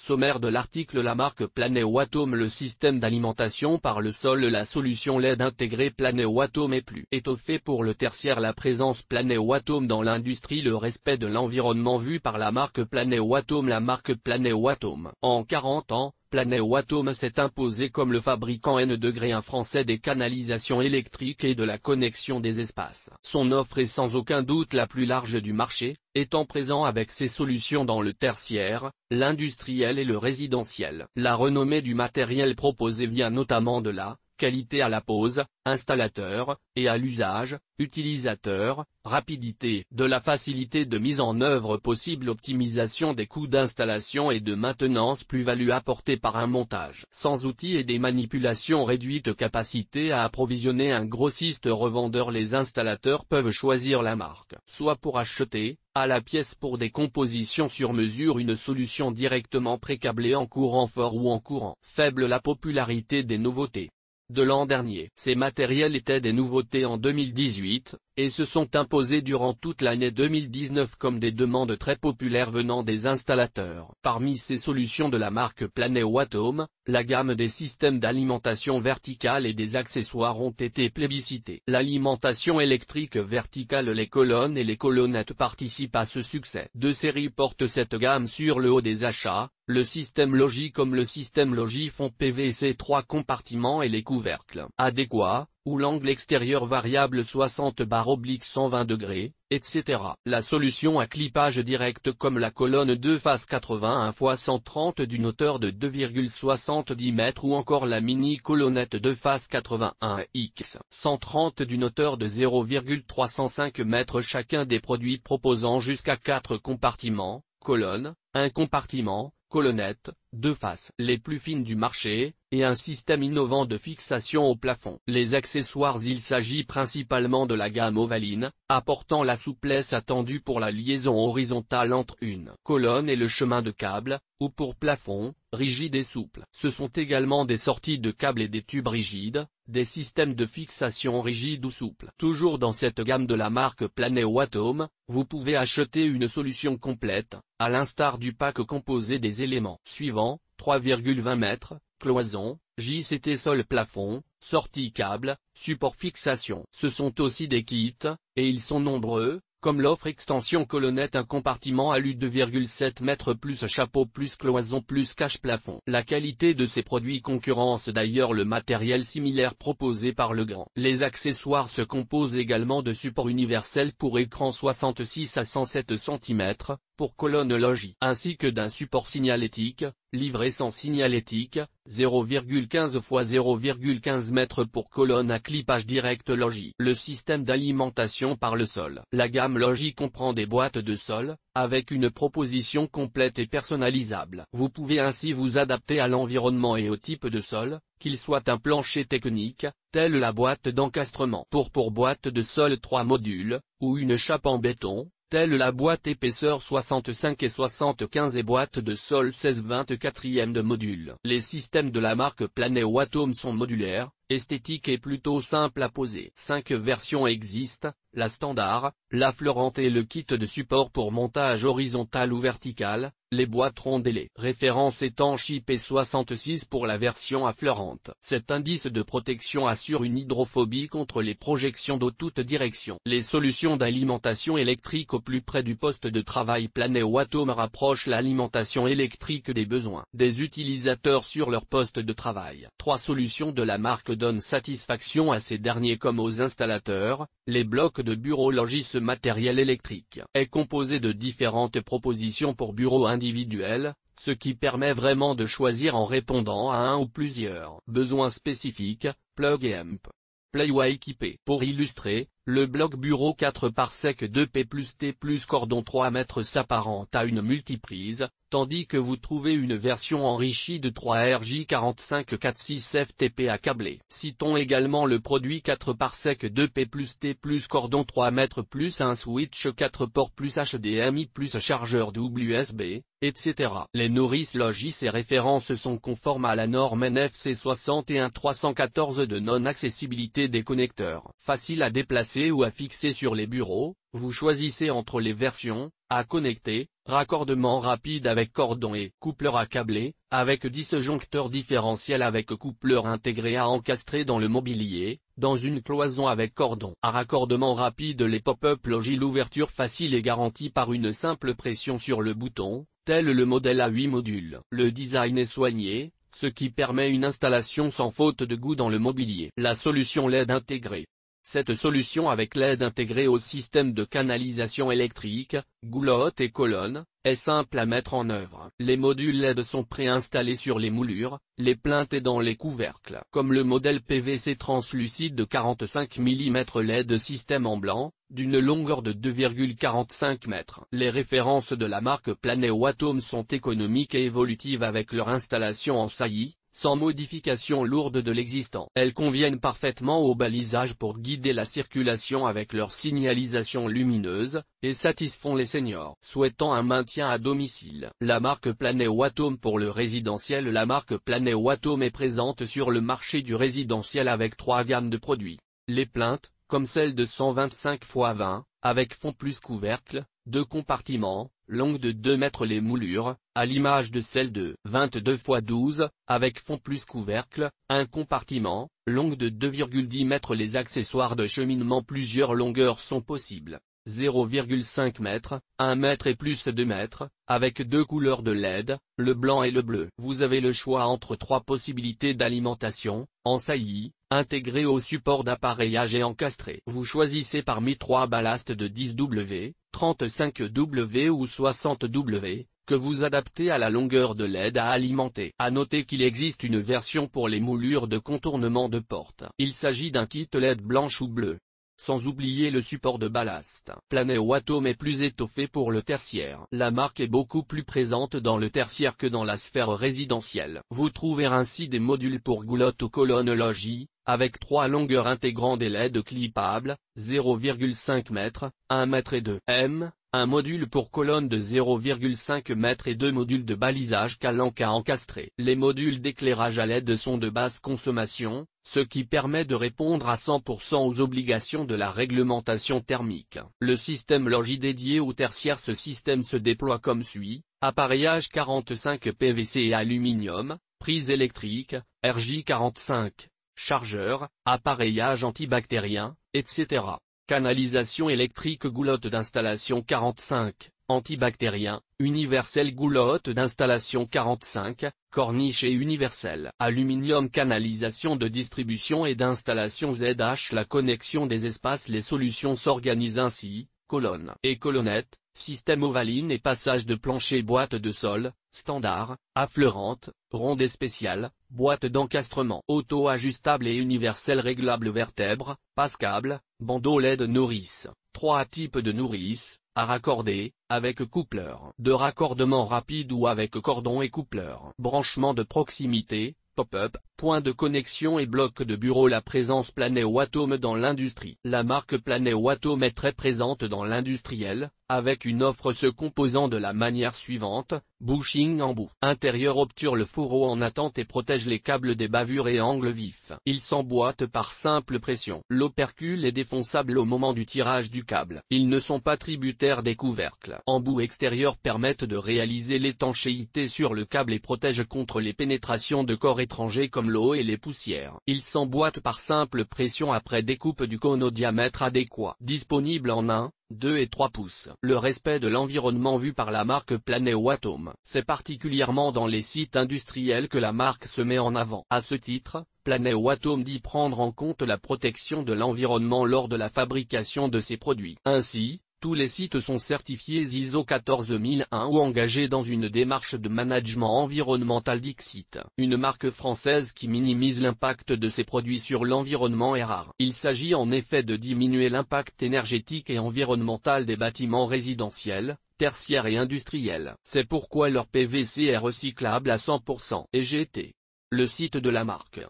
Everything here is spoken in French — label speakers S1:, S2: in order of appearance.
S1: Sommaire de l'article. La marque Planéo-Atome. Le système d'alimentation par le sol. La solution LED intégrée Planéo-Atome est plus étoffée pour le tertiaire. La présence Planéo-Atome dans l'industrie. Le respect de l'environnement vu par la marque Planéo-Atome. La marque Planéo-Atome. En 40 ans, Planéo-Atome s'est imposé comme le fabricant N-1 français des canalisations électriques et de la connexion des espaces. Son offre est sans aucun doute la plus large du marché, étant présent avec ses solutions dans le tertiaire, l'industriel et le résidentiel. La renommée du matériel proposé vient notamment de la qualité à la pose, installateur, et à l'usage, utilisateur, rapidité, de la facilité de mise en œuvre possible, optimisation des coûts d'installation et de maintenance, plus-value apportée par un montage sans outils et des manipulations réduites, capacité à approvisionner un grossiste-revendeur. Les installateurs peuvent choisir la marque, soit pour acheter, à la pièce pour des compositions sur mesure, une solution directement précablée en courant fort ou en courant faible. La popularité des nouveautés de l'an dernier. Ces matériels étaient des nouveautés en 2018, et se sont imposés durant toute l'année 2019 comme des demandes très populaires venant des installateurs. Parmi ces solutions de la marque Planéo-Atome, la gamme des systèmes d'alimentation verticale et des accessoires ont été plébiscités. L'alimentation électrique verticale, les colonnes et les colonnettes participent à ce succès. Deux séries portent cette gamme sur le haut des achats. Le système Logi comme le système Logi font PVC 3 compartiments et les couvercles adéquats, ou l'angle extérieur variable 60/120 degrés, etc. La solution à clipage direct comme la colonne 2 faces 81 x 130 d'une hauteur de 2,70 m ou encore la mini colonnette 2 faces 81 x 130 d'une hauteur de 0,305 m. Chacun des produits proposant jusqu'à 4 compartiments, colonne, un compartiment, colonnettes, deux faces les plus fines du marché, et un système innovant de fixation au plafond. Les accessoires. Il s'agit principalement de la gamme ovaline, apportant la souplesse attendue pour la liaison horizontale entre une colonne et le chemin de câble, ou pour plafond, rigide et souple. Ce sont également des sorties de câbles et des tubes rigides, des systèmes de fixation rigides ou souples. Toujours dans cette gamme de la marque Planéo-Atome, vous pouvez acheter une solution complète, à l'instar du pack composé des éléments suivants: 3,20 m, cloison, JCT sol plafond, sortie câble, support fixation. Ce sont aussi des kits, et ils sont nombreux, comme l'offre extension colonnette, un compartiment alu 2,7 m plus chapeau plus cloison plus cache-plafond. La qualité de ces produits concurrence d'ailleurs le matériel similaire proposé par Legrand. Les accessoires se composent également de supports universels pour écran 66 à 107 cm, pour colonne Logi, ainsi que d'un support signalétique, livré sans signalétique, 0,15 x 0,15 m pour colonne à clipage direct Logi. Le système d'alimentation par le sol. La gamme Logi comprend des boîtes de sol, avec une proposition complète et personnalisable. Vous pouvez ainsi vous adapter à l'environnement et au type de sol, qu'il soit un plancher technique, telle la boîte d'encastrement pour boîte de sol 3 modules, ou une chape en béton, telle la boîte épaisseur 65 et 75 et boîte de sol 16/24 de module. Les systèmes de la marque Planéo-Atome sont modulaires, esthétiques et plutôt simples à poser. 5 versions existent, la standard, la fleurante et le kit de support pour montage horizontal ou vertical, les boîtes rondes et les références étanches IP66 pour la version à fleurante. Cet indice de protection assure une hydrophobie contre les projections d'eau toutes directions. Les solutions d'alimentation électrique au plus près du poste de travail. Planéo-Atome rapproche l'alimentation électrique des besoins des utilisateurs sur leur poste de travail. 3 solutions de la marque donnent satisfaction à ces derniers comme aux installateurs. Les blocs de bureau Logi. Ce matériel électrique est composé de différentes propositions pour bureaux individuels, ce qui permet vraiment de choisir en répondant à un ou plusieurs besoins spécifiques, plug et amp. Play ou à équiper. Pour illustrer, le bloc bureau 4/sec 2P plus T plus cordon 3 m s'apparente à une multiprise, tandis que vous trouvez une version enrichie de 3RJ4546 FTP à câbler. Citons également le produit 4/sec 2P plus T plus cordon 3 m plus un switch 4 ports plus HDMI plus chargeur USB, etc. Les nourrices Logi. Ces références sont conformes à la norme NFC 61314 de non-accessibilité des connecteurs. Facile à déplacer ou à fixer sur les bureaux, Vous choisissez entre les versions, à connecter, raccordement rapide avec cordon et coupleur à câbler, avec disjoncteur différentiel avec coupleur intégré à encastrer dans le mobilier, dans une cloison avec cordon à raccordement rapide. Les pop-up logis. L'ouverture facile est garantie par une simple pression sur le bouton, tel le modèle à 8 modules. Le design est soigné, ce qui permet une installation sans faute de goût dans le mobilier. La solution LED intégrée. Cette solution avec LED intégrée au système de canalisation électrique, goulotte et colonne, est simple à mettre en œuvre. Les modules LED sont préinstallés sur les moulures, les plinthes et dans les couvercles. Comme le modèle PVC translucide de 45 mm LED système en blanc, d'une longueur de 2,45 m. Les références de la marque Planeo-Atome sont économiques et évolutives avec leur installation en saillie, sans modification lourde de l'existant. Elles conviennent parfaitement au balisage pour guider la circulation avec leur signalisation lumineuse, et satisfont les seniors souhaitant un maintien à domicile. La marque Planeo-Atome pour le résidentiel. La marque Planeo-Atome est présente sur le marché du résidentiel avec 3 gammes de produits. Les plinthes, comme celle de 125 x 20, avec fond plus couvercle, 2 compartiments, longue de 2 mètres. Les moulures, à l'image de celle de 22 x 12, avec fond plus couvercle, 1 compartiment, longue de 2,10 mètres. Les accessoires de cheminement. Plusieurs longueurs sont possibles. 0,5 m, 1 m et plus 2 mètres, avec 2 couleurs de LED, le blanc et le bleu. Vous avez le choix entre 3 possibilités d'alimentation, en saillie, intégré au support d'appareillage et encastré. Vous choisissez parmi 3 ballasts de 10 W, 35 W ou 60 W, que vous adaptez à la longueur de LED à alimenter. À noter qu'il existe une version pour les moulures de contournement de porte. Il s'agit d'un kit LED blanche ou bleu. Sans oublier le support de ballast. Planeo-Atome est plus étoffé pour le tertiaire. La marque est beaucoup plus présente dans le tertiaire que dans la sphère résidentielle. Vous trouvez ainsi des modules pour goulotte ou colonne logis, avec 3 longueurs intégrant des LED clippables, 0,5 m, 1 m et 2 m, un module pour colonne de 0,5 m et 2 modules de balisage calanque à encastrer. Les modules d'éclairage à LED sont de basse consommation, ce qui permet de répondre à 100% aux obligations de la réglementation thermique. Le système logis dédié au tertiaire. Ce système se déploie comme suit: appareillage 45 PVC et aluminium, prise électrique, RJ45, chargeur, appareillage antibactérien, etc. Canalisation électrique. Goulotte d'installation 45, antibactérien, universel. Goulotte d'installation 45, corniche et universel. Aluminium. Canalisation de distribution et d'installation ZH. La connexion des espaces. Les solutions s'organisent ainsi: colonne et colonnette, système ovaline et passage de plancher. Boîte de sol, standard, affleurante, ronde et spéciale, boîte d'encastrement auto-ajustable et universelle. Réglable. Vertèbre, passe-câble, bandeau LED. Nourrice. 3 types de nourrice, à raccorder, avec coupleur de raccordement rapide ou avec cordon et coupleur. Branchement de proximité, pop-up, point de connexion et bloc de bureau. La présence Planeo-Atome dans l'industrie. La marque Planeo-Atome est très présente dans l'industriel, avec une offre se composant de la manière suivante: bushing embout. Intérieur obture le fourreau en attente et protège les câbles des bavures et angles vifs. Il s'emboîte par simple pression. L'opercule est défonçable au moment du tirage du câble. Ils ne sont pas tributaires des couvercles. Embouts extérieurs permettent de réaliser l'étanchéité sur le câble et protègent contre les pénétrations de corps étrangers comme l'eau et les poussières. Il s'emboîte par simple pression après découpe du cône au diamètre adéquat. Disponible en 1, 2 et 3 pouces. Le respect de l'environnement vu par la marque Planeo-Atome. C'est particulièrement dans les sites industriels que la marque se met en avant. À ce titre, Planeo-Atome dit prendre en compte la protection de l'environnement lors de la fabrication de ses produits. Ainsi, tous les sites sont certifiés ISO 14001 ou engagés dans une démarche de management environnemental Dixit. Une marque française qui minimise l'impact de ses produits sur l'environnement est rare. Il s'agit en effet de diminuer l'impact énergétique et environnemental des bâtiments résidentiels, tertiaires et industriels. C'est pourquoi leur PVC est recyclable à 100%. Et GT. Le site de la marque.